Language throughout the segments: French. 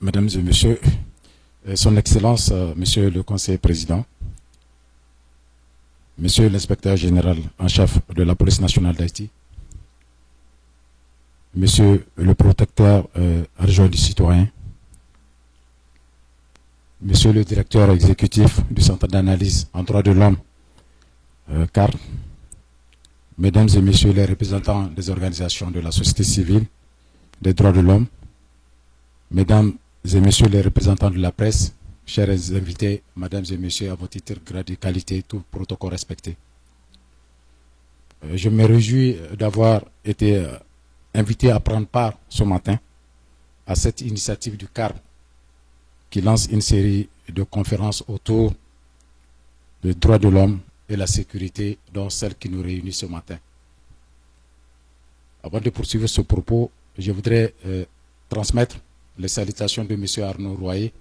Mesdames et Messieurs, Son Excellence, Monsieur le Conseiller Président, Monsieur l'Inspecteur Général en chef de la Police nationale d'Haïti, Monsieur le Protecteur adjoint du citoyen, Monsieur le Directeur exécutif du Centre d'analyse en droits de l'homme, CAR, Mesdames et Messieurs les représentants des organisations de la société civile, des droits de l'homme, Mesdames et Messieurs les représentants de la presse, chers invités, Mesdames et Messieurs, à vos titres, grades et qualités, tout protocole respecté. Je me réjouis d'avoir été invité à prendre part ce matin à cette initiative du CAR qui lance une série de conférences autour des droits de l'homme et la sécurité, dont celle qui nous réunit ce matin. Avant de poursuivre ce propos, je voudrais transmettre les salutations de M. Arnaud Royer,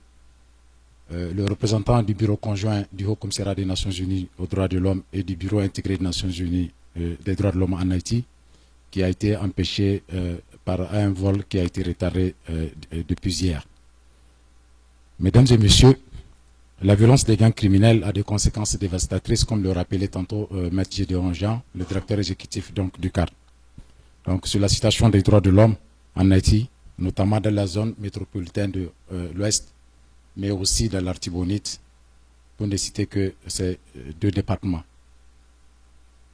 le représentant du bureau conjoint du Haut Commissariat des Nations Unies aux droits de l'homme et du bureau intégré des Nations Unies des droits de l'homme en Haïti, qui a été empêché par un vol qui a été retardé depuis hier. Mesdames et Messieurs, la violence des gangs criminels a des conséquences dévastatrices, comme le rappelait tantôt Maître Gédéon Jean, le directeur exécutif du CAR. Donc, sur la situation des droits de l'homme en Haïti, notamment dans la zone métropolitaine de l'Ouest, mais aussi dans l'Artibonite, pour ne citer que ces deux départements.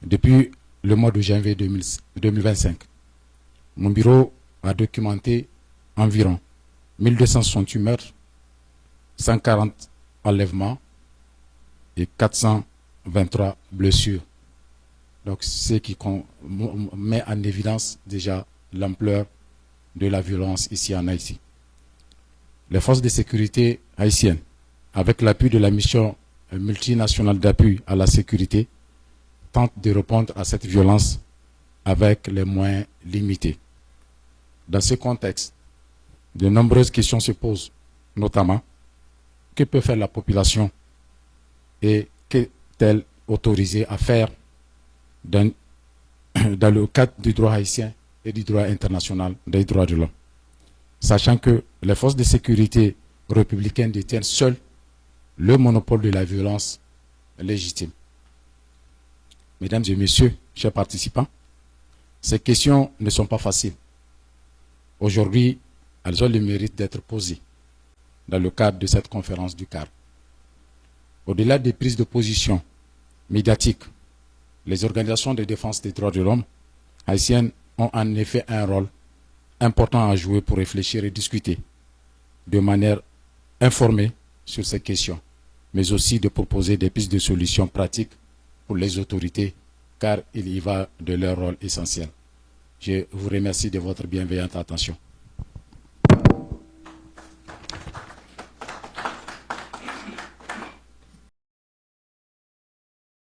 Depuis le mois de janvier 2025, mon bureau a documenté environ 1268 meurtres, 140 enlèvements et 423 blessures. Donc, ce qui met en évidence déjà l'ampleur de la violence ici en Haïti. Les forces de sécurité haïtiennes, avec l'appui de la mission multinationale d'appui à la sécurité, tentent de répondre à cette violence avec les moyens limités. Dans ce contexte, de nombreuses questions se posent, notamment, que peut faire la population et qu'est-elle autorisée à faire dans le cadre du droit haïtien et du droit international des droits de l'homme, sachant que les forces de sécurité républicaines détiennent seules le monopole de la violence légitime. Mesdames et Messieurs, chers participants, ces questions ne sont pas faciles. Aujourd'hui, elles ont le mérite d'être posées dans le cadre de cette conférence du CAR. Au-delà des prises de position médiatiques, les organisations de défense des droits de l'homme haïtiennes ont en effet un rôle important à jouer pour réfléchir et discuter de manière informée sur ces questions, mais aussi de proposer des pistes de solutions pratiques pour les autorités, car il y va de leur rôle essentiel. Je vous remercie de votre bienveillante attention.